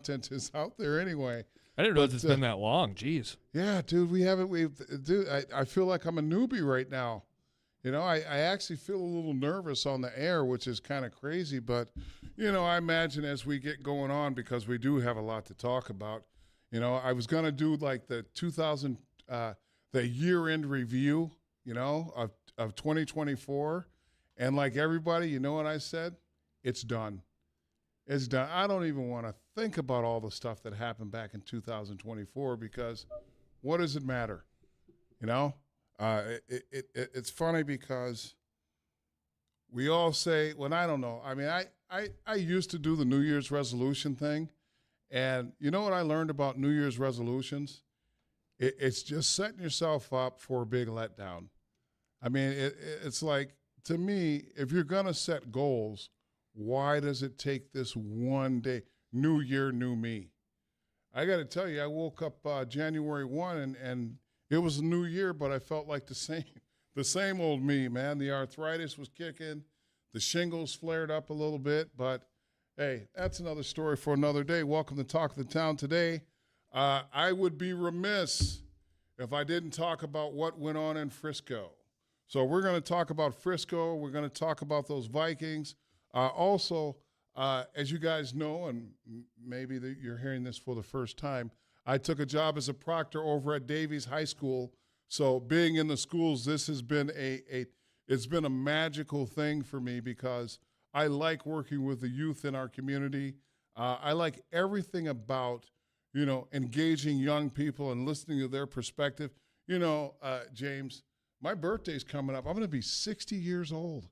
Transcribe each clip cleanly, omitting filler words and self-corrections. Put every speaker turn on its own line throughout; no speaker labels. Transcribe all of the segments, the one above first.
content is out there anyway.
I didn't realize it's been that long. Jeez.
Yeah, dude, I feel like I'm a newbie right now. I actually feel a little nervous on the air, which is kind of crazy. But, I imagine as we get going on, because we do have a lot to talk about, I was going to do like the the year-end review, of 2024. And like everybody, you know what I said? It's done. It's done. I don't even want to think about all the stuff that happened back in 2024 because what does it matter? It's funny because we all say, well, I don't know. I mean, I used to do the New Year's resolution thing. And you know what I learned about New Year's resolutions? It's just setting yourself up for a big letdown. I mean, it's like, to me, if you're going to set goals, why does it take this one day? New year, new me. I got to tell you, I woke up January 1 and it was a new year, but I felt like the same old me, man. The arthritis was kicking. The shingles flared up a little bit, but hey, that's another story for another day. Welcome to Talk of the Town today. I would be remiss if I didn't talk about what went on in Frisco. So we're going to talk about Frisco. We're going to talk about those Vikings. Also, as you guys know, and maybe you're hearing this for the first time, I took a job as a proctor over at Davies High School. So being in the schools, this has been it's been a magical thing for me because I like working with the youth in our community. I like everything about, engaging young people and listening to their perspective. James, my birthday's coming up. I'm going to be 60 years old,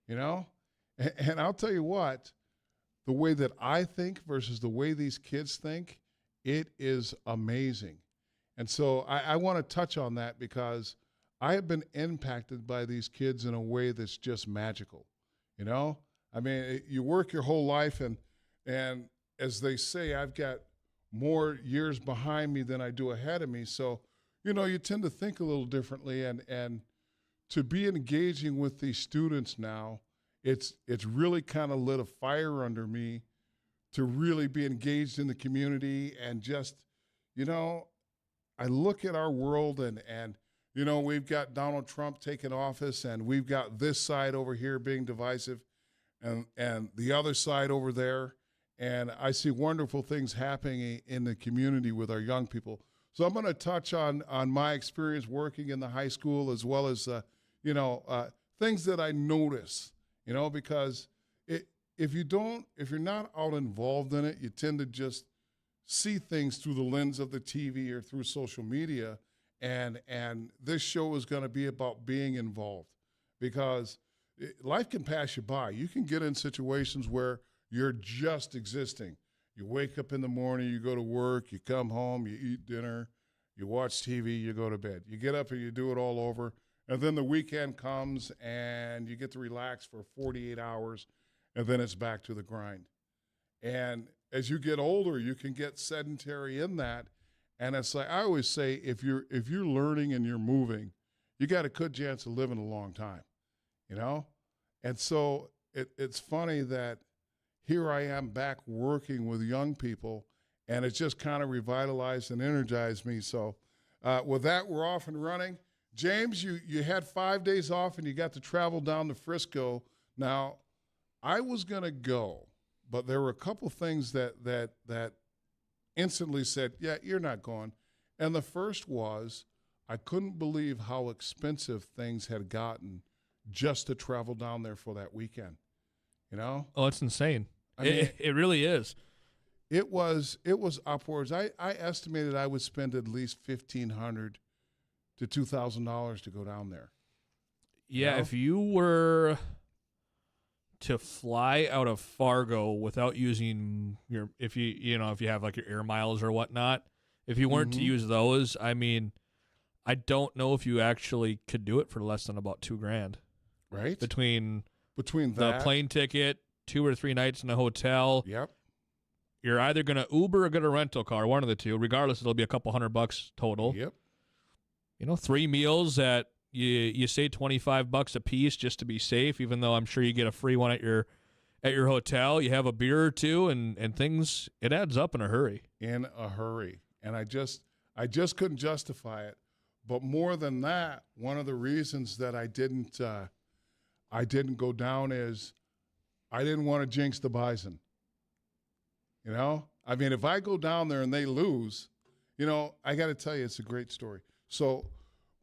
And I'll tell you what, the way that I think versus the way these kids think, it is amazing. And so I want to touch on that because I have been impacted by these kids in a way that's just magical, I mean, you work your whole life, and as they say, I've got more years behind me than I do ahead of me. So, you tend to think a little differently, and to be engaging with these students now, it's really kind of lit a fire under me to really be engaged in the community and just, I look at our world and we've got Donald Trump taking office, and we've got this side over here being divisive, and the other side over there. And I see wonderful things happening in the community with our young people. So I'm going to touch on my experience working in the high school as well as, things that I notice, because if you're not out involved in it, you tend to just see things through the lens of the TV or through social media. And this show is going to be about being involved because life can pass you by. You can get in situations where you're just existing. You wake up in the morning, you go to work, you come home, you eat dinner, you watch TV, you go to bed. You get up and you do it all over. And then the weekend comes and you get to relax for 48 hours, and then it's back to the grind. And as you get older, you can get sedentary in that. And it's like I always say, if you're learning and you're moving, you got a good chance of living a long time, And so it's funny that here I am back working with young people, and it's just kind of revitalized and energized me. So with that, we're off and running. James, you had 5 days off, and you got to travel down to Frisco. Now, I was going to go, but there were a couple things that instantly said, yeah, you're not going. And the first was I couldn't believe how expensive things had gotten just to travel down there for that weekend,
Oh, it's insane.
I mean,
it really is.
It was upwards. I estimated I would spend at least $1,500 to $2,000 to go down there.
Yeah, if you were to fly out of Fargo without using if you have like your air miles or whatnot, if you weren't to use those, I mean, I don't know if you actually could do it for less than about $2,000.
Right?
Between
the
that, plane ticket, 2 or 3 nights in a hotel.
Yep.
You're either going to Uber or get a rental car, one of the two. Regardless, it'll be a couple $100 total.
Yep.
3 meals at you say $25 a piece just to be safe, even though I'm sure you get a free one at at your hotel, you have a beer or two, and things, it adds up in a hurry.
In a hurry. And I just couldn't justify it. But more than that, one of the reasons that I didn't go down is I didn't want to jinx the Bison. You know? I mean, if I go down there and they lose, you know, I got to tell you, it's a great story. So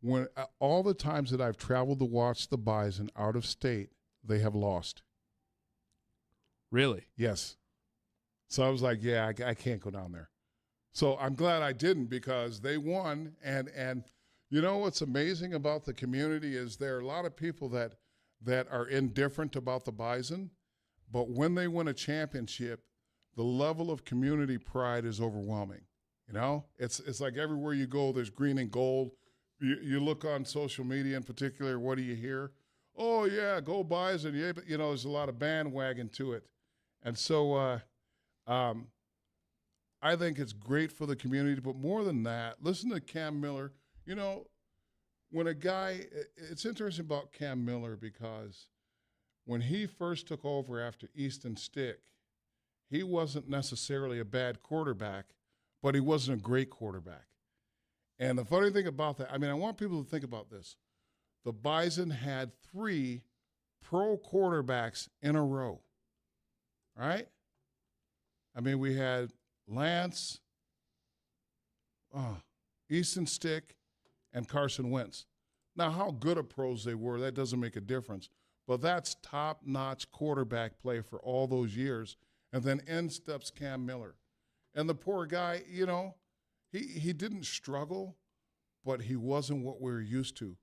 when all the times that I've traveled to watch the Bison out of state, they have lost.
Really?
Yes. So I was like, yeah, I can't go down there. So I'm glad I didn't because they won. And you know what's amazing about the community is there are a lot of people that are indifferent about the Bison, but when they win a championship, the level of community pride is overwhelming. You know, it's like everywhere you go, there's green and gold. You look on social media in particular, what do you hear? Oh, yeah, go Bison. Yeah, but, you know, there's a lot of bandwagon to it. And so I think it's great for the community. But more than that, listen to Cam Miller. You know, when a guy – it's interesting about Cam Miller because when he first took over after Easton Stick, he wasn't necessarily a bad quarterback, but he wasn't a great quarterback. And the funny thing about that, I mean, I want people to think about this. The Bison had 3 pro quarterbacks in a row, right? I mean, we had Lance, Easton Stick, and Carson Wentz. Now, how good of pros they were, that doesn't make a difference. But that's top-notch quarterback play for all those years. And then in steps Cam Miller. And the poor guy, you know, he didn't struggle, but he wasn't what we were used to.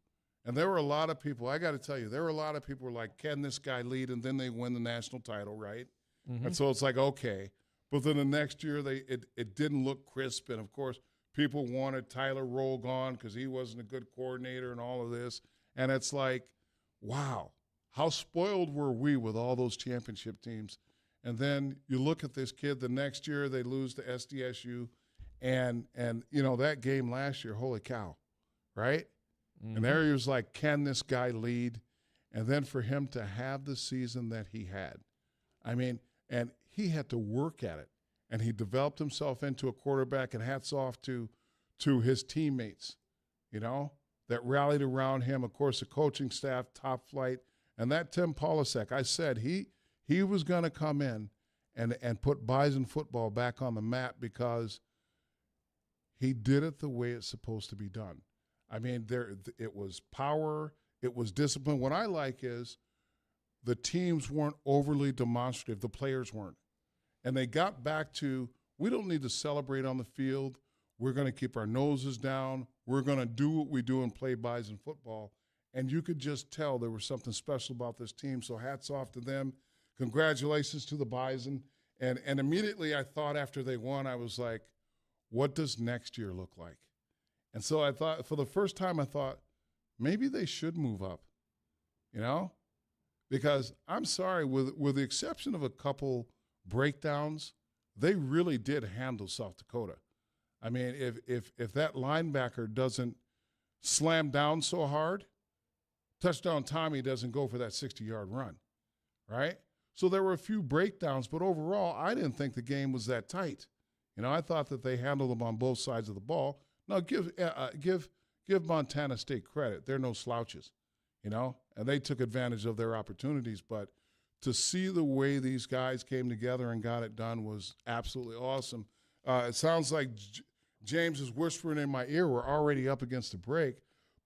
And there were a lot of people, I got to tell you, there were a lot of people who were like, can this guy lead? And then they win the national title, right? Mm-hmm. And so it's like, okay. But then the next year, it didn't look crisp. And, of course, people wanted Tyler Roll gone because he wasn't a good coordinator and all of this. And it's like, wow, how spoiled were we with all those championship teams? And then you look at this kid, the next year they lose to SDSU. And you know, that game last year, holy cow, right? Mm-hmm. And there he was like, can this guy lead? And then for him to have the season that he had, I mean, and he had to work at it. And he developed himself into a quarterback, and hats off to his teammates, you know, that rallied around him. Of course, the coaching staff, top flight. And that Tim Polasek, I said he was going to come in and put Bison football back on the map because he did it the way it's supposed to be done. I mean, it was power, it was discipline. What I like is the teams weren't overly demonstrative. The players weren't. And they got back to, we don't need to celebrate on the field. We're going to keep our noses down. We're going to do what we do and play Bison football. And you could just tell there was something special about this team. So hats off to them. Congratulations to the Bison. And immediately I thought after they won, I was like, what does next year look like? And so I thought, for the first time, I thought, maybe they should move up, you know? Because I'm sorry, with the exception of a couple breakdowns, they really did handle South Dakota. I mean, if that linebacker doesn't slam down so hard, touchdown Tommy doesn't go for that 60-yard run, right? So there were a few breakdowns, but overall, I didn't think the game was that tight. You know, I thought that they handled them on both sides of the ball. Now, give Montana State credit. They're no slouches, you know, and they took advantage of their opportunities. But to see the way these guys came together and got it done was absolutely awesome. It sounds like James is whispering in my ear. We're already up against the break.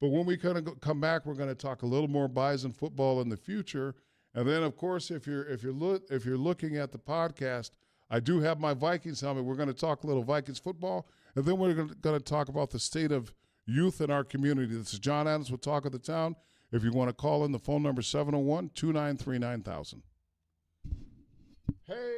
But when we kind of come back, we're going to talk a little more Bison football in the future. And then, of course, if you're looking at the podcast, I do have my Vikings helmet. We're going to talk a little Vikings football, and then we're going to talk about the state of youth in our community. This is Jon Adams with Talk of the Town. If you want to call in, the phone number is 701-293-9000. Hey.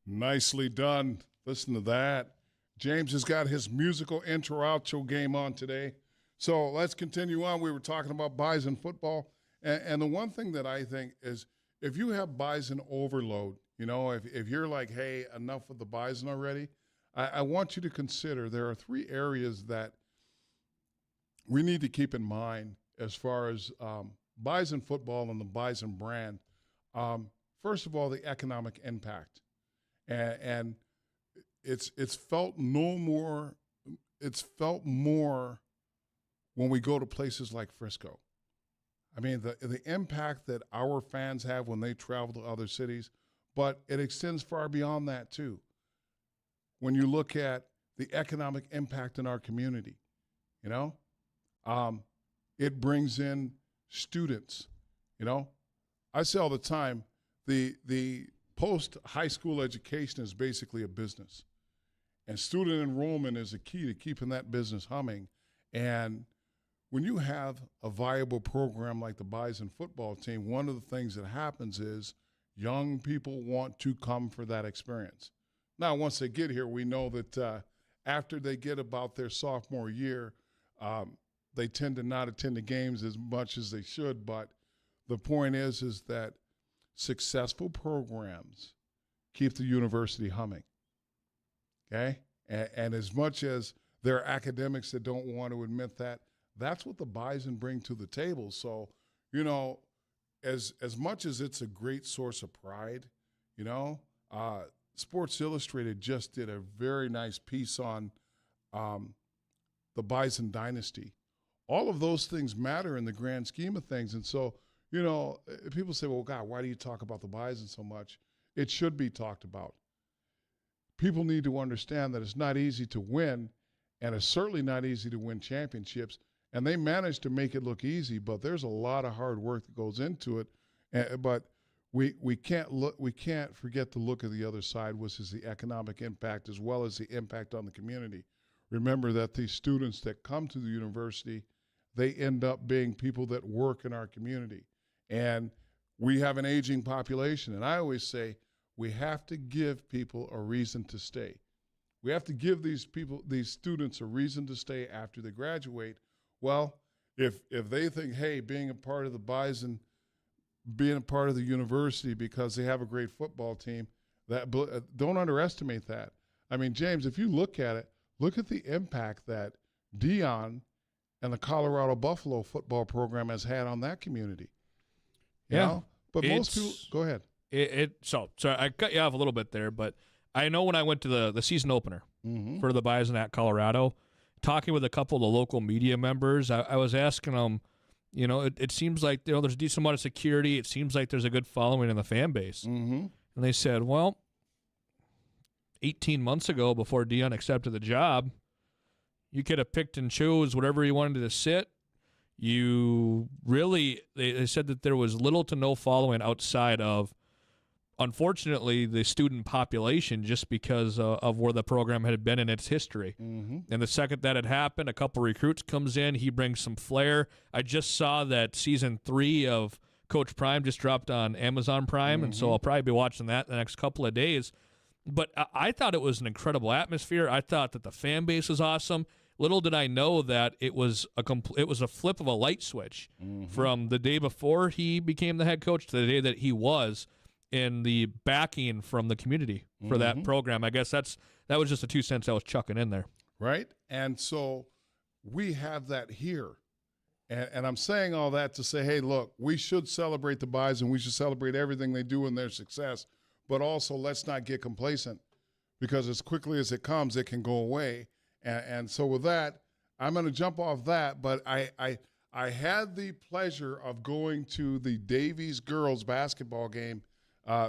Nicely done. Listen to that. James has got his musical intro-outro game on today. So let's continue on. We were talking about Bison football. And the one thing that I think is if you have Bison overload, if you're like, hey, enough with the Bison already, I want you to consider there are 3 areas that we need to keep in mind as far as Bison football and the Bison brand. First of all, the economic impact. And it's felt more when we go to places like Frisco. I mean, the impact that our fans have when they travel to other cities, but it extends far beyond that too. When you look at the economic impact in our community, it brings in students. I say all the time, the post-high school education is basically a business. And student enrollment is a key to keeping that business humming. And when you have a viable program like the Bison football team, one of the things that happens is young people want to come for that experience. Now, once they get here, we know that after they get about their sophomore year, they tend to not attend the games as much as they should. But the point is that successful programs keep the university humming, okay? And as much as there are academics that don't want to admit that, that's what the Bison bring to the table. So, as much as it's a great source of pride, Sports Illustrated just did a very nice piece on the Bison dynasty. All of those things matter in the grand scheme of things. And so, people say, well, God, why do you talk about the Bison so much? It should be talked about. People need to understand that it's not easy to win, and it's certainly not easy to win championships. And they managed to make it look easy, but there's a lot of hard work that goes into it. But we can't forget to look at the other side, which is the economic impact as well as the impact on the community. Remember that these students that come to the university, they end up being people that work in our community. And we have an aging population. And I always say we have to give people a reason to stay. We have to give these students a reason to stay after they graduate. Well, if they think, hey, being a part of the Bison, being a part of the university because they have a great football team, don't underestimate that. I mean, James, if you look at it, look at the impact that Dion and the Colorado Buffalo football program has had on that community. You know? But most people, go ahead.
So I cut you off a little bit there, but I know when I went to the season opener for the Bison at Colorado, talking with a couple of the local media members, I was asking them, it seems like there's a decent amount of security. It seems like there's a good following in the fan base. Mm-hmm. And they said, well, 18 months ago, before Dion accepted the job, you could have picked and chose whatever you wanted to sit. They said that there was little to no following outside of, unfortunately, the student population, just because of where the program had been in its history. Mm-hmm. And the second that had happened, a couple recruits comes in. He brings some flair. I just saw that season 3 of Coach Prime just dropped on Amazon Prime, and so I'll probably be watching that the next couple of days. But I thought it was an incredible atmosphere. I thought that the fan base was awesome. Little did I know that it was a flip of a light switch from the day before he became the head coach to the day that he was, in the backing from the community for that program. I guess that was just the 2 cents I was chucking in there.
Right? And so we have that here. And I'm saying all that to say, hey, look, we should celebrate the Bison. We should celebrate everything they do in their success. But also let's not get complacent, because as quickly as it comes, it can go away. And so with that, I'm going to jump off that. But I had the pleasure of going to the Davies girls basketball game.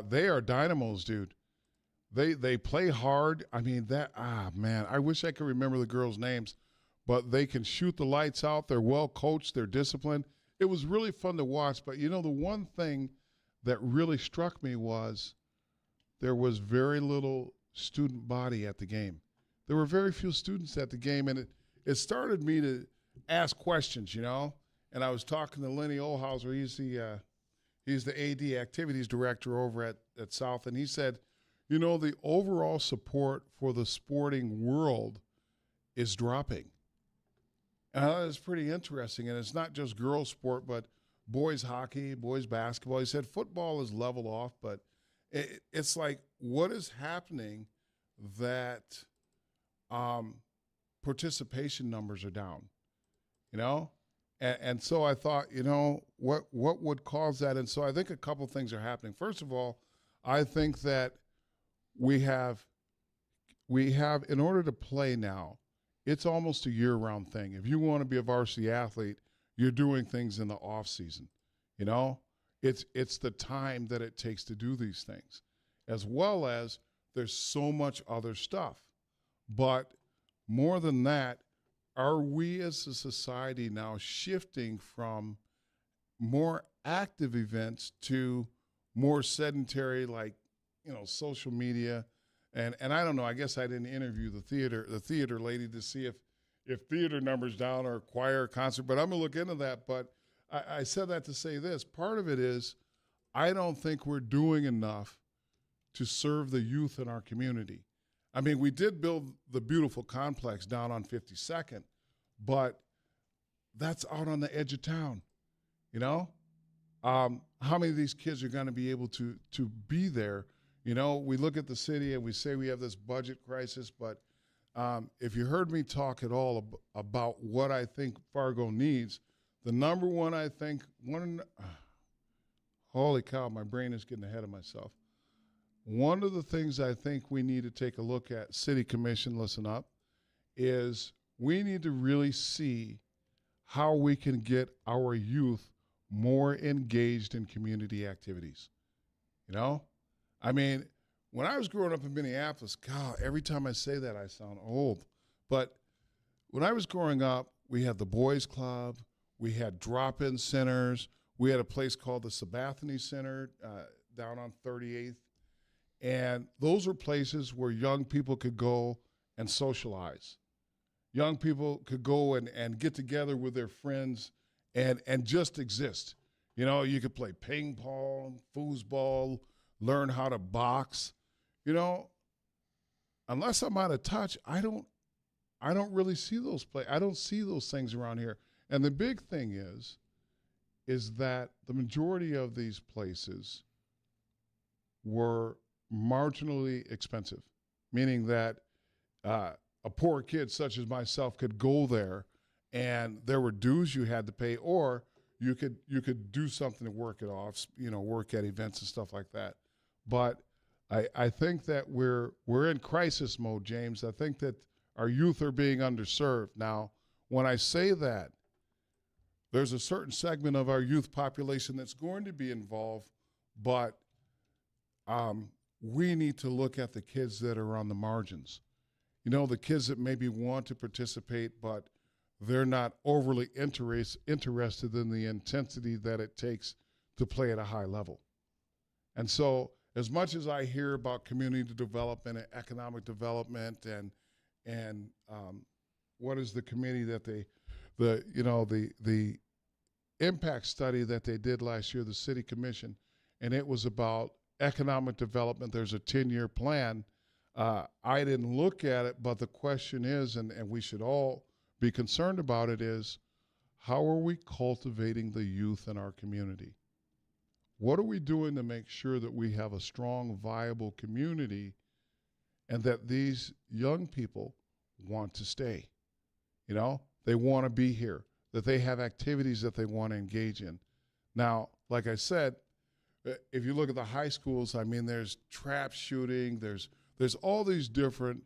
They are dynamos, dude. They play hard. I mean, man, I wish I could remember the girls' names, but they can shoot the lights out. They're well coached. They're disciplined. It was really fun to watch. But, the one thing that really struck me was there was very little student body at the game. There were very few students at the game, and it started me to ask questions, And I was talking to Lenny Olhauser. He's the AD activities director over at South, and he said, the overall support for the sporting world is dropping. And that's pretty interesting. And it's not just girls' sport, but boys hockey, boys basketball. He said football is leveled off, but it's like, what is happening that participation numbers are down, And so I thought, what would cause that? And so I think a couple things are happening. First of all, I think that we have, in order to play now, it's almost a year-round thing. If you want to be a varsity athlete, you're doing things in the off season. It's the time that it takes to do these things, as well as there's so much other stuff. But more than that, are we as a society now shifting from more active events to more sedentary, like, social media? And I don't know, I guess I didn't interview the theater lady to see if theater numbers down or choir concert, but I'm going to look into that. But I said that to say this. Part of it is I don't think we're doing enough to serve the youth in our community. I mean, we did build the beautiful complex down on 52nd, but that's out on the edge of town, How many of these kids are going to be able to be there? We look at the city and we say we have this budget crisis, but if you heard me talk at all about what I think Fargo needs, the number one, I think, holy cow, my brain is getting ahead of myself. One of the things I think we need to take a look at, City Commission, listen up, is we need to really see how we can get our youth more engaged in community activities. I mean, when I was growing up in Minneapolis, God, every time I say that, I sound old. But when I was growing up, we had the Boys Club, we had drop-in centers, we had a place called the Sabathany Center down on 38th. And those were places where young people could go and socialize. Young people could go and get together with their friends and just exist. You could play ping pong, foosball, learn how to box. Unless I'm out of touch, I don't really see those I don't see those things around here. And the big thing is that the majority of these places were marginally expensive, meaning that a poor kid such as myself could go there and there were dues you had to pay, or you could do something to work it off, work at events and stuff like that. But I think that we're in crisis mode, James. I think that our youth are being underserved. Now, when I say that, there's a certain segment of our youth population that's going to be involved, but we need to look at the kids that are on the margins. The kids that maybe want to participate, but they're not overly interested in the intensity that it takes to play at a high level. And so as much as I hear about community development and economic development and what is the committee that the impact study that they did last year, the City Commission, and it was about economic development. There's a 10-year plan. I didn't look at it, but the question is, and we should all be concerned about it, is how are we cultivating the youth in our community? What are we doing to make sure that we have a strong, viable community and that these young people want to stay? They want to be here, that they have activities that they want to engage in. Now, like I said, if you look at the high schools, I mean, there's trap shooting, there's all these different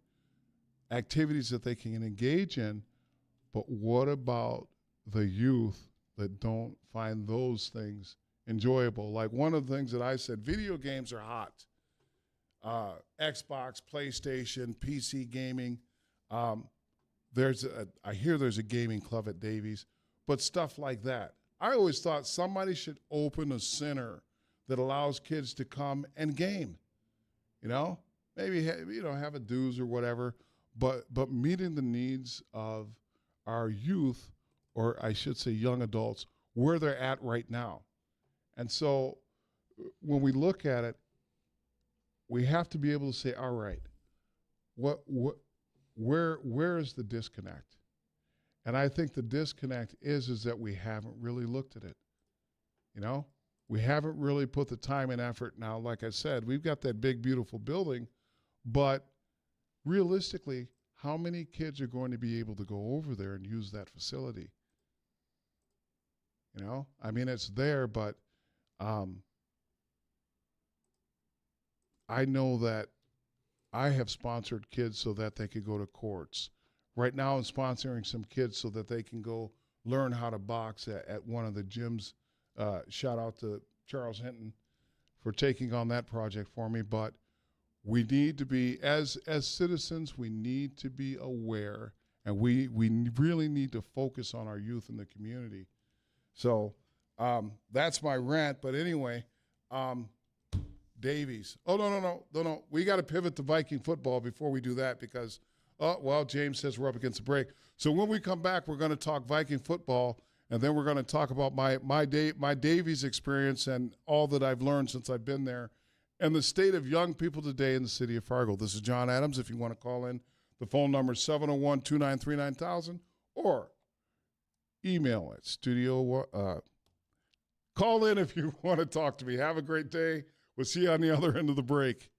activities that they can engage in, but what about the youth that don't find those things enjoyable? Like one of the things that I said, video games are hot. Xbox, PlayStation, PC gaming. I hear there's a gaming club at Davies, but stuff like that. I always thought somebody should open a center that allows kids to come and game. Maybe have a dues or whatever, but meeting the needs of our youth, or I should say young adults, where they're at right now. And so when we look at it, we have to be able to say, all right, what where is the disconnect? And I think the disconnect is that we haven't really looked at it. You know, we haven't really put the time and effort. Now, like I said, we've got that big, beautiful building, but realistically, how many kids are going to be able to go over there and use that facility? You know, I mean, it's there, but um, I know that I have sponsored kids so that they could go to courts. Right now, I'm sponsoring some kids so that they can go learn how to box at one of the gyms. Shout out to Charles Hinton for taking on that project for me. But we need to be, as citizens, we need to be aware, and we really need to focus on our youth in the community. So that's my rant. But anyway, Davies. Oh, no. We got to pivot to Viking football before we do that because, well, James says we're up against a break. So when we come back, we're going to talk Viking football, and then we're going to talk about my Davies experience and all that I've learned since I've been there and the state of young people today in the city of Fargo. This is Jon Adams. If you want to call in, the phone number is 701-293-9000 or email at studio. Call in if you want to talk to me. Have a great day. We'll see you on the other end of the break.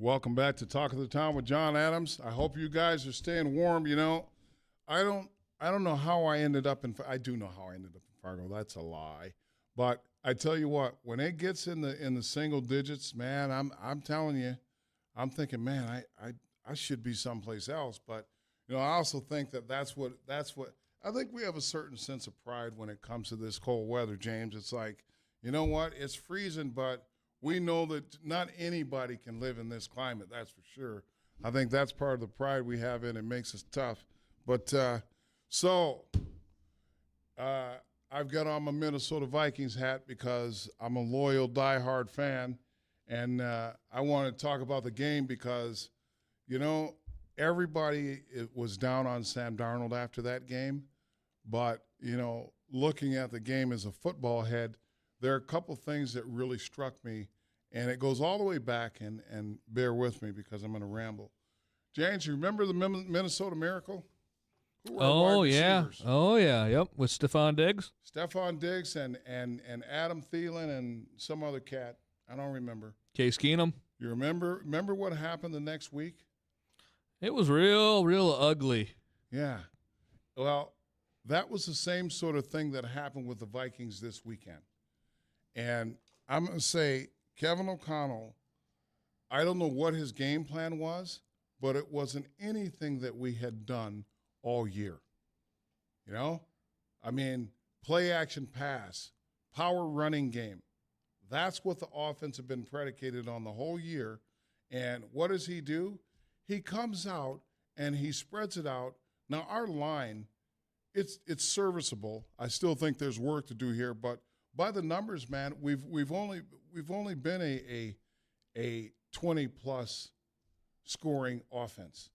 Welcome back to Talk of the Town with Jon Adams. I hope you guys are staying warm. You know, I don't know how I ended up in. I do know how I ended up in Fargo. That's a lie. But I tell you what, when it gets in the single digits, man, I'm telling you, I'm thinking, man, I should be someplace else. But you know, I also think that's what I think we have a certain sense of pride when it comes to this cold weather, James. It's like, you know what? It's freezing, but we know that not anybody can live in this climate, that's for sure. I think that's part of the pride we have in it. Makes us tough. But I've got on my Minnesota Vikings hat because I'm a loyal, diehard fan. And I want to talk about the game because, you know, everybody was down on Sam Darnold after that game. But, you know, looking at the game as a football head, there are a couple things that really struck me, and it goes all the way back, and bear with me because I'm going to ramble. James, you remember the Minnesota Miracle? Who were our wide receivers?
Oh, yeah, yep, with Stephon Diggs.
Stephon Diggs and Adam Thielen and some other cat. I don't remember.
Case Keenum.
You remember what happened the next week?
It was real ugly.
Yeah. Well, that was the same sort of thing that happened with the Vikings this weekend. And I'm going to say, Kevin O'Connell, I don't know what his game plan was, but it wasn't anything that we had done all year. You know? I mean, play action pass, power running game. That's what the offense had been predicated on the whole year. And what does he do? He comes out and he spreads it out. Now, our line, it's serviceable. I still think there's work to do here, but by the numbers, man, we've only been a 20+ scoring offense.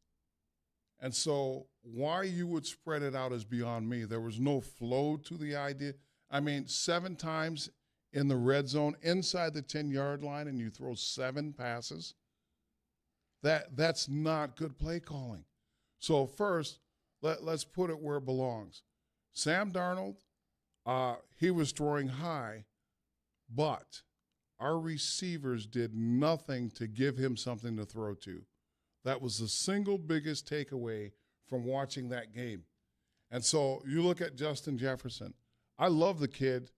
And so why you would spread it out is beyond me. There was no flow to the idea. I mean, 7 times in the red zone inside the 10-yard line and you throw 7 passes. That's not good play calling. So first, let's put it where it belongs. Sam Darnold, he was throwing high, but our receivers did nothing to give him something to throw to. That was the single biggest takeaway from watching that game. And so you look at Justin Jefferson. I love the kid,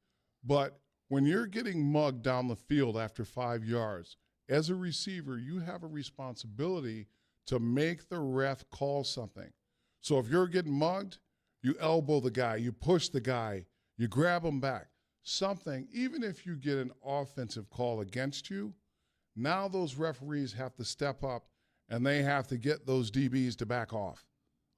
but when you're getting mugged down the field after 5 yards, as a receiver, you have a responsibility to make the ref call something. So if you're getting mugged, you elbow the guy, you push the guy, you grab him back. Something, even if you get an offensive call against you, now those referees have to step up and they have to get those DBs to back off.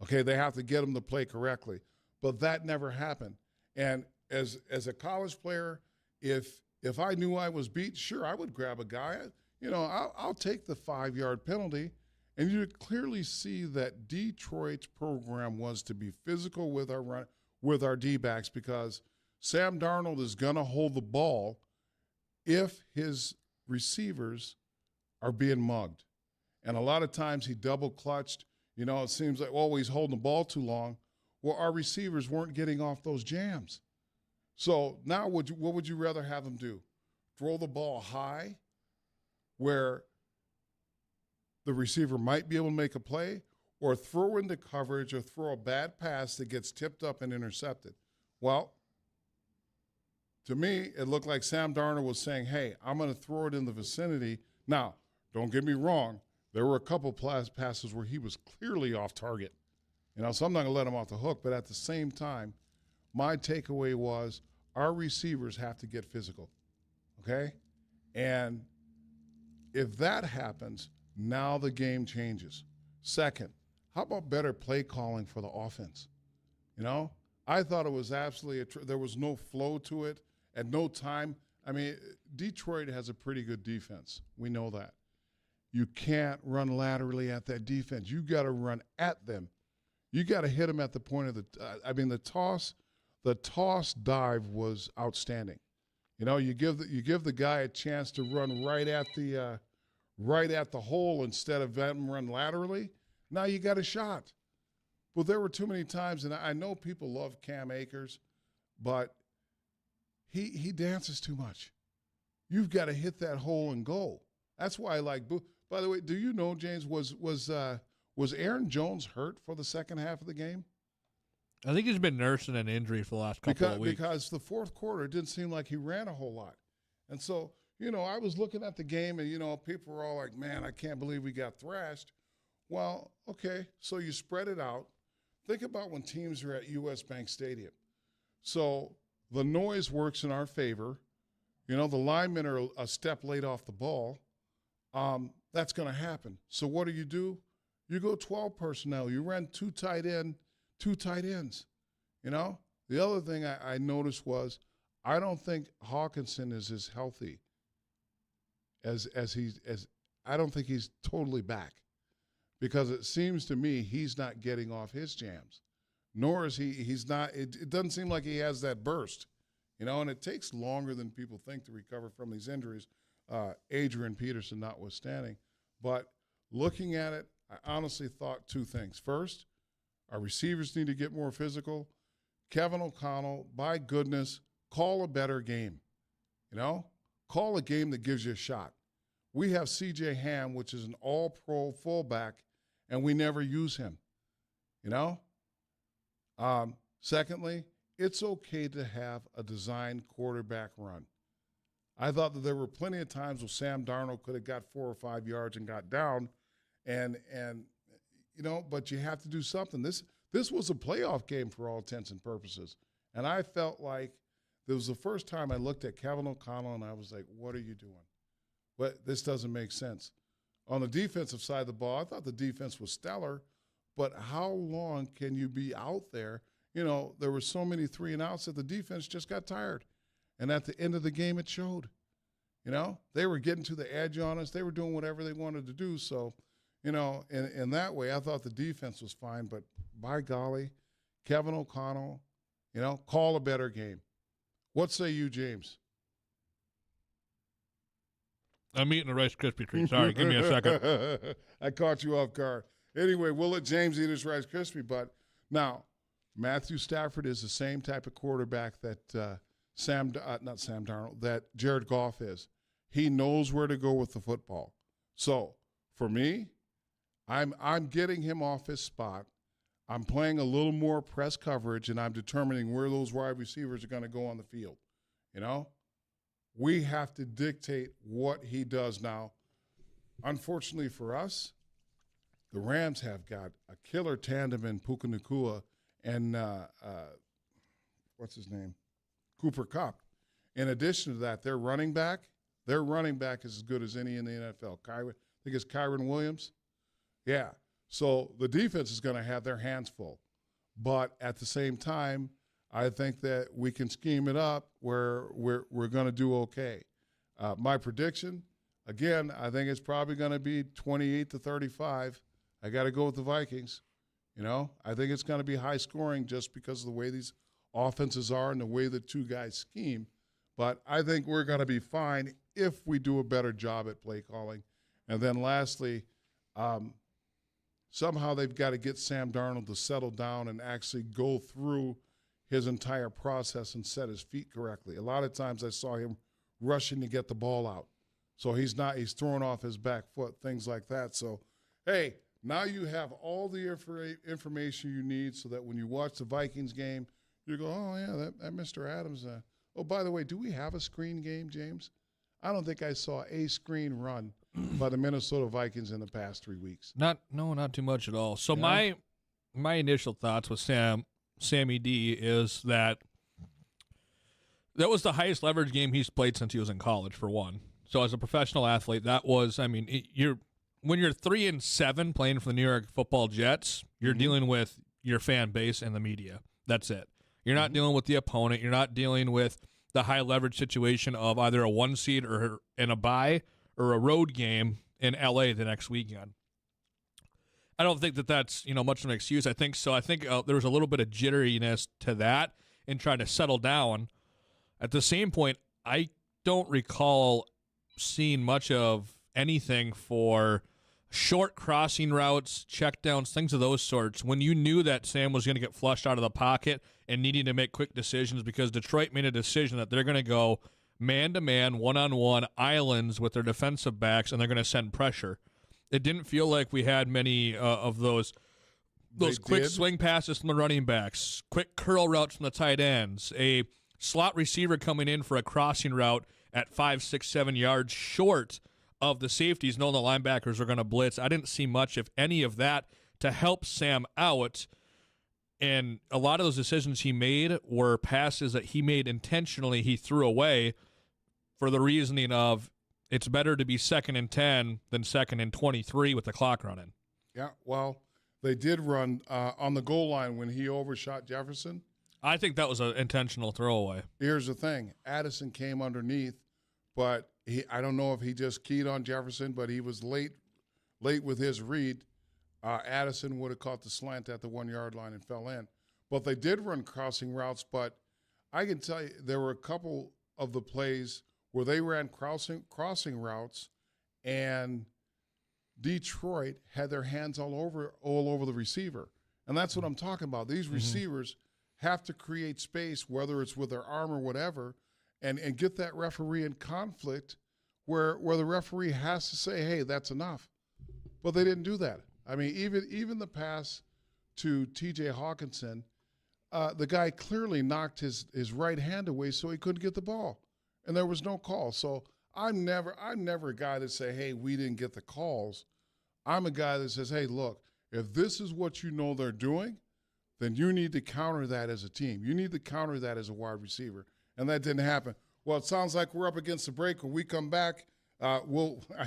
Okay, they have to get them to play correctly. But that never happened. And as a college player, if I knew I was beat, sure, I would grab a guy. You know, I'll take the 5-yard penalty. And you clearly see that Detroit's program was to be physical with our D-backs because Sam Darnold is going to hold the ball if his receivers are being mugged. And a lot of times he double clutched. You know, it seems like, he's holding the ball too long. Well, our receivers weren't getting off those jams. So now what would you rather have them do? Throw the ball high where the receiver might be able to make a play, or throw into coverage or throw a bad pass that gets tipped up and intercepted? Well, to me, it looked like Sam Darnold was saying, hey, I'm going to throw it in the vicinity. Now, don't get me wrong. There were a couple passes where he was clearly off target. You know, so I'm not going to let him off the hook. But at the same time, my takeaway was our receivers have to get physical, okay? And if that happens, now the game changes. Second, how about better play calling for the offense? You know, I thought it was absolutely there was no flow to it at no time. I mean, Detroit has a pretty good defense. We know that. You can't run laterally at that defense. You got to run at them. You got to hit them at the point of the toss dive was outstanding. You know, you give the guy a chance to run right at the hole instead of letting him run laterally. Now you got a shot. But there were too many times, and I know people love Cam Akers, but he dances too much. You've got to hit that hole and go. That's why I like By the way, do you know, James, was Aaron Jones hurt for the second half of the game?
I think he's been nursing an injury for the last couple of weeks.
Because the fourth quarter, it didn't seem like he ran a whole lot. And so, I was looking at the game and, people were all like, man, I can't believe we got thrashed. Well, okay, so you spread it out. Think about when teams are at U.S. Bank Stadium. So the noise works in our favor. The linemen are a step late off the ball. That's going to happen. So what do? You go 12 personnel. You run two tight ends. The other thing I noticed was I don't think Hawkinson is as healthy as I don't think he's totally back, because it seems to me he's not getting off his jams, nor is he's not. It doesn't seem like he has that burst, and it takes longer than people think to recover from these injuries. Adrian Peterson notwithstanding, but looking at it, I honestly thought two things. First, our receivers need to get more physical. Kevin O'Connell, by goodness, call a better game. Call a game that gives you a shot. We have C.J. Ham, which is an all-pro fullback, and we never use him. Secondly, it's okay to have a designed quarterback run. I thought that there were plenty of times where Sam Darnold could have got 4 or 5 yards and got down, and but you have to do something. This was a playoff game for all intents and purposes, and I felt like it was the first time I looked at Kevin O'Connell and I was like, what are you doing? This doesn't make sense. On the defensive side of the ball, I thought the defense was stellar, but how long can you be out there? There were so many 3-and-outs that the defense just got tired. And at the end of the game, it showed. They were getting to the edge on us. They were doing whatever they wanted to do. So, in that way, I thought the defense was fine. But by golly, Kevin O'Connell, call a better game. What say you, James?
I'm eating a Rice Krispie treat. Sorry, give me a second.
I caught you off guard. Anyway, we'll let James eat his Rice Krispie. But now, Matthew Stafford is the same type of quarterback that that Jared Goff is. He knows where to go with the football. So for me, I'm getting him off his spot. I'm playing a little more press coverage, and I'm determining where those wide receivers are going to go on the field. We have to dictate what he does now. Unfortunately for us, the Rams have got a killer tandem in Puka Nacua and what's his name? Cooper Kupp. In addition to that, their running back is as good as any in the NFL. I think it's Kyron Williams. Yeah. So the defense is going to have their hands full. But at the same time, I think that we can scheme it up where we're going to do okay. My prediction, again, I think it's probably going to be 28-35. I got to go with the Vikings. I think it's going to be high scoring just because of the way these offenses are and the way the two guys scheme. But I think we're going to be fine if we do a better job at play calling. And then lastly, somehow they've got to get Sam Darnold to settle down and actually go through his entire process and set his feet correctly. A lot of times I saw him rushing to get the ball out. So he's throwing off his back foot, things like that. So, hey, now you have all the information you need so that when you watch the Vikings game, you go, oh, yeah, that Mr. Adams. Oh, by the way, do we have a screen game, James? I don't think I saw a screen run by the Minnesota Vikings in the past 3 weeks.
Not too much at all. So my initial thoughts with Sammy D is that was the highest leverage game he's played since he was in college, for one. So as a professional athlete, that was, when you're 3-7 playing for the New York Football Jets, you're dealing with your fan base and the media. That's it. You're not dealing with the opponent. You're not dealing with the high leverage situation of either a 1 seed or in a bye or a road game in LA the next weekend. I don't think that's much of an excuse. I think so. I think there was a little bit of jitteriness to that in trying to settle down. At the same point, I don't recall seeing much of anything for short crossing routes, checkdowns, things of those sorts, when you knew that Sam was going to get flushed out of the pocket and needing to make quick decisions, because Detroit made a decision that they're going to go man-to-man, one-on-one islands with their defensive backs, and they're going to send pressure. It didn't feel like we had many of those quick swing passes from the running backs, quick curl routes from the tight ends, a slot receiver coming in for a crossing route at 5, 6, 7 yards short of the safeties, knowing the linebackers are going to blitz. I didn't see much, if any, of that to help Sam out. And a lot of those decisions he made were passes that he made intentionally, he threw away for the reasoning of it's better to be 2nd and 10 than 2nd and 23 with the clock running.
Yeah, well, they did run on the goal line when he overshot Jefferson.
I think that was an intentional throwaway.
Here's the thing. Addison came underneath, but I don't know if he just keyed on Jefferson, but he was late with his read. Addison would have caught the slant at the 1-yard line and fell in. But they did run crossing routes, but I can tell you there were a couple of the plays where they ran crossing routes, and Detroit had their hands all over the receiver. And that's what I'm talking about. These receivers have to create space, whether it's with their arm or whatever, and get that referee in conflict where the referee has to say, hey, that's enough. But they didn't do that. I mean, even the pass to T.J. Hawkinson, the guy clearly knocked his right hand away so he couldn't get the ball. And there was no call. So I'm never a guy that say, hey, we didn't get the calls. I'm a guy that says, hey, look, if this is what you know they're doing, then you need to counter that as a team. You need to counter that as a wide receiver. And that didn't happen. Well, it sounds like we're up against the break. When we come back, I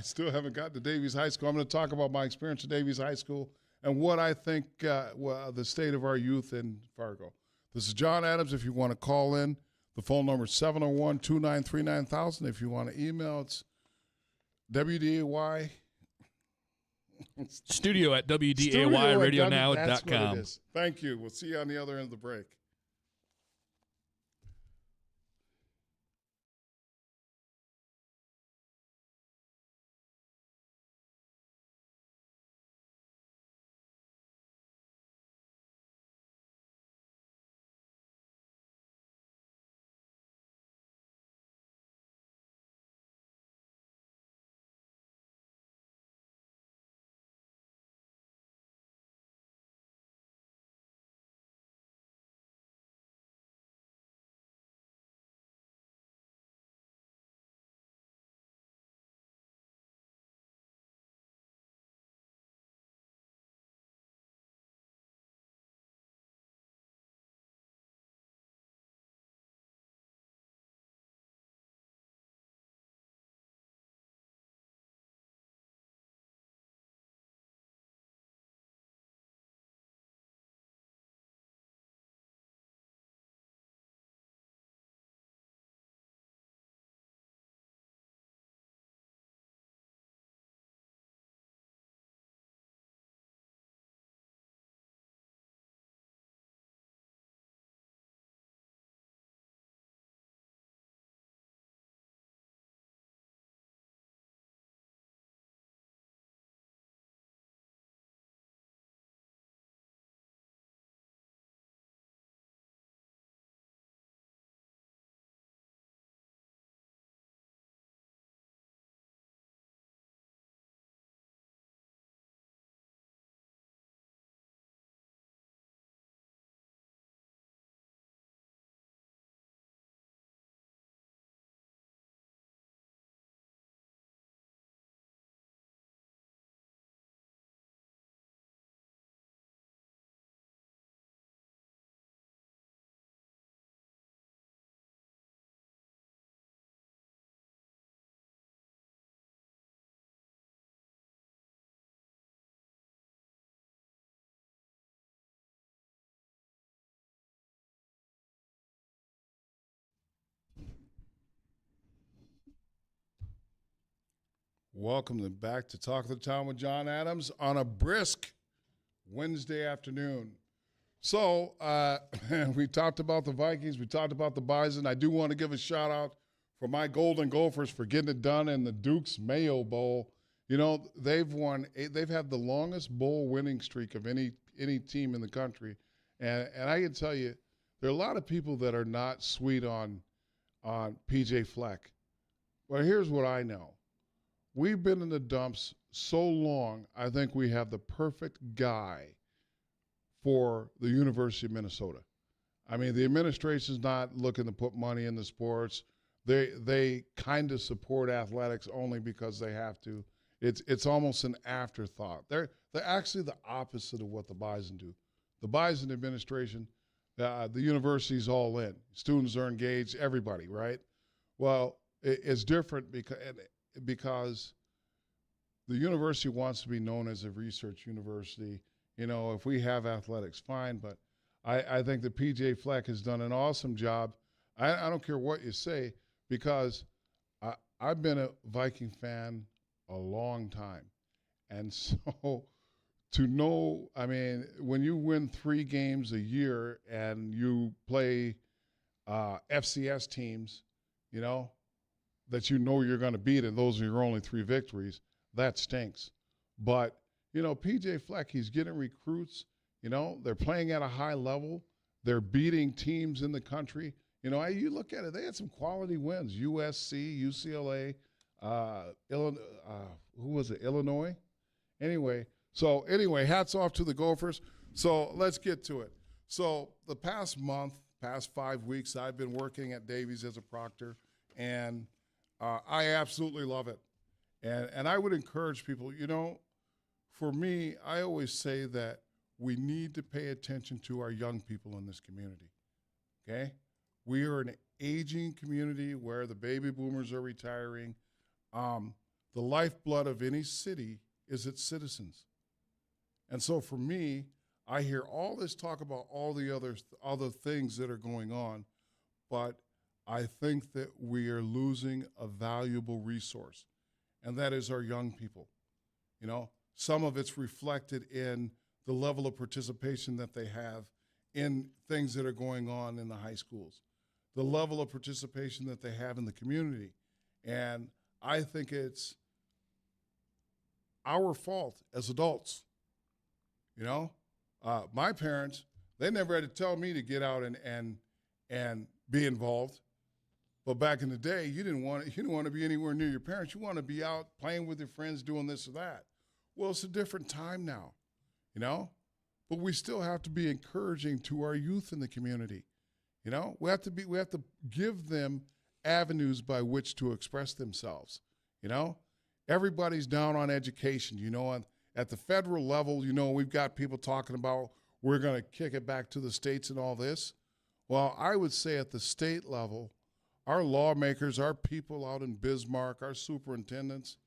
still haven't gotten to Davies High School. I'm going to talk about my experience at Davies High School and what I think the state of our youth in Fargo. This is Jon Adams. If you want to call in, the phone number is 701-293-9000. If you want to email, it's WDAY.
Studio at WDAYRadioNow.com.
That's what it is. Thank you. We'll see you on the other end of the break. Welcome back to Talk of the Town with Jon Adams on a brisk Wednesday afternoon. So we talked about the Vikings. We talked about the Bison. I do want to give a shout out for my Golden Gophers for getting it done in the Duke's Mayo Bowl. You know, they've had the longest bowl winning streak of any team in the country. And I can tell you, there are a lot of people that are not sweet on PJ Fleck. Well, here's what I know. we've been in the dumps so long, I think we have the perfect guy for the University of Minnesota. I mean, the administration's not looking to put money in the sports. They kind of support athletics only because they have to. It's almost an afterthought. They're actually the opposite of what the Bison do. The Bison administration, the university's all in. Students are engaged, everybody, right? Well, it's different because the university wants to be known as a research university. You know, if we have athletics, fine, but I think that PJ Fleck has done an awesome job. I don't care what you say because I've been a Viking fan a long time. And so to know, I mean, when you win 3 games a year and you play FCS teams, you know, that you know you're going to beat, and those are your only 3 victories, that stinks. But, you know, PJ Fleck, he's getting recruits. You know, they're playing at a high level. They're beating teams in the country. You know, you look at it, they had some quality wins. USC, UCLA, Illinois, who was it, Illinois? Anyway, hats off to the Gophers. So let's get to it. So the past 5 weeks, I've been working at Davies as a proctor, and I absolutely love it. And I would encourage people, you know, for me, I always say that we need to pay attention to our young people in this community, okay? We are an aging community where the baby boomers are retiring. The lifeblood of any city is its citizens. And so for me, I hear all this talk about all the other things that are going on, but I think that we are losing a valuable resource, and that is our young people. You know, some of it's reflected in the level of participation that they have in things that are going on in the high schools, the level of participation that they have in the community. And I think it's our fault as adults. You know, my parents, they never had to tell me to get out and be involved. But back in the day, you didn't want to be anywhere near your parents. You want to be out playing with your friends, doing this or that. Well, it's a different time now. You know, but we still have to be encouraging to our youth in the community. You know, we have to give them avenues by which to express themselves. You know, everybody's down on education. You know, at the federal level, you know, we've got people talking about we're going to kick it back to the states and all this. Well, I would say at the state level, our lawmakers, our people out in Bismarck, our superintendents,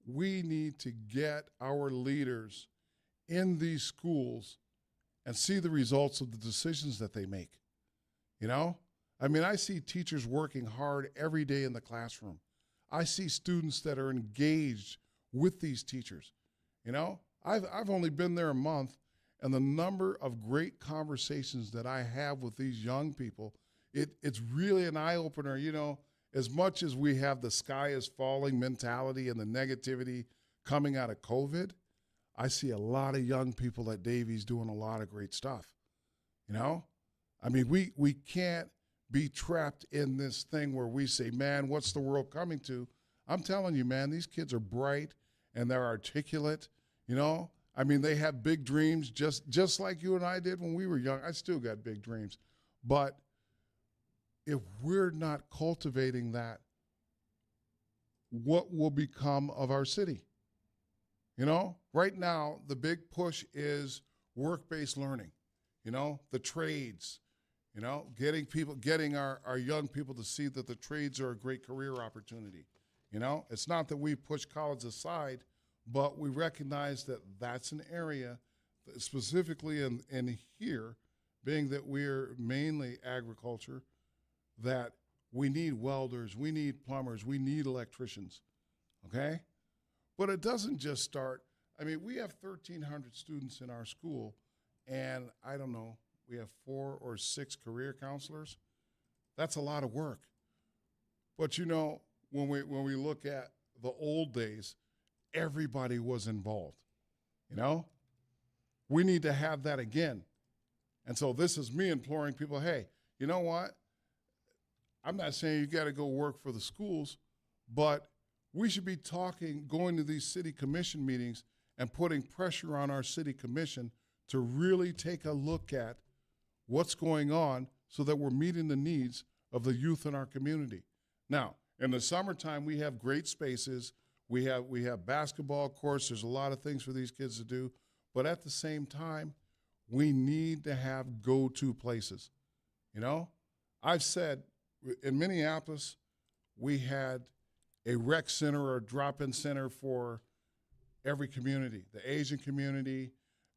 we need to get our leaders in these schools and see the results of the decisions that they make. You know, I mean, I see teachers working hard every day in the classroom. I see students that are engaged with these teachers. You know, I've only been there a month, and the number of great conversations that I have with these young people, it's really an eye-opener. You know, as much as we have the sky is falling mentality and the negativity coming out of COVID, I see a lot of young people at Davies doing a lot of great stuff. You know, I mean, we can't be trapped in this thing where we say, man, what's the world coming to? I'm telling you, man, these kids are bright and they're articulate. You know, I mean, they have big dreams just like you and I did when we were young. I still got big dreams. But if we're not cultivating that, what will become of our city? You know, right now, the big push is work-based learning, you know, the trades, you know, getting our young people to see that the trades are a great career opportunity. You know, it's not that we push college aside, but we recognize that that's an area, specifically in here, being that we're mainly agriculture, that we need welders, we need plumbers, we need electricians, okay? But it doesn't just start. I mean, we have 1,300 students in our school, and I don't know, we have 4 or 6 career counselors. That's a lot of work. But you know, when we look at the old days, everybody was involved. You know, we need to have that again. And so this is me imploring people, hey, you know what? I'm not saying you got to go work for the schools, but we should be going to these city commission meetings and putting pressure on our city commission to really take a look at what's going on so that we're meeting the needs of the youth in our community. Now, in the summertime, we have great spaces. We have basketball courts. There's a lot of things for these kids to do. But at the same time, we need to have go-to places. You know, I've said in Minneapolis, we had a rec center or a drop-in center for every community, the Asian community,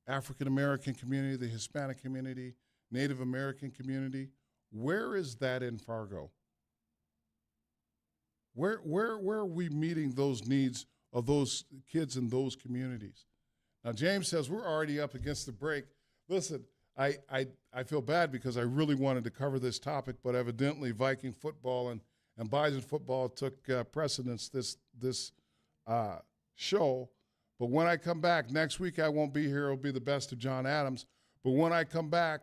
African-American community, the Hispanic community, Native American community. Where is that in Fargo? Where are we meeting those needs of those kids in those communities? Now, James says we're already up against the break. Listen, I feel bad because I really wanted to cover this topic, but evidently Viking football and Bison football took precedence this show. But when I come back next week, I won't be here. It'll be the best of Jon Adams. But when I come back,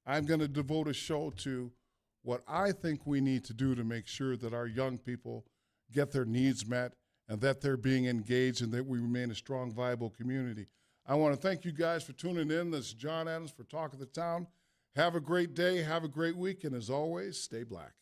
I'm going to devote a show to what I think we need to do to make sure that our young people get their needs met and that they're being engaged and that we remain a strong, viable community. I want to thank you guys for tuning in. This is Jon Adams for Talk of the Town. Have a great day. Have a great week. And as always, stay black.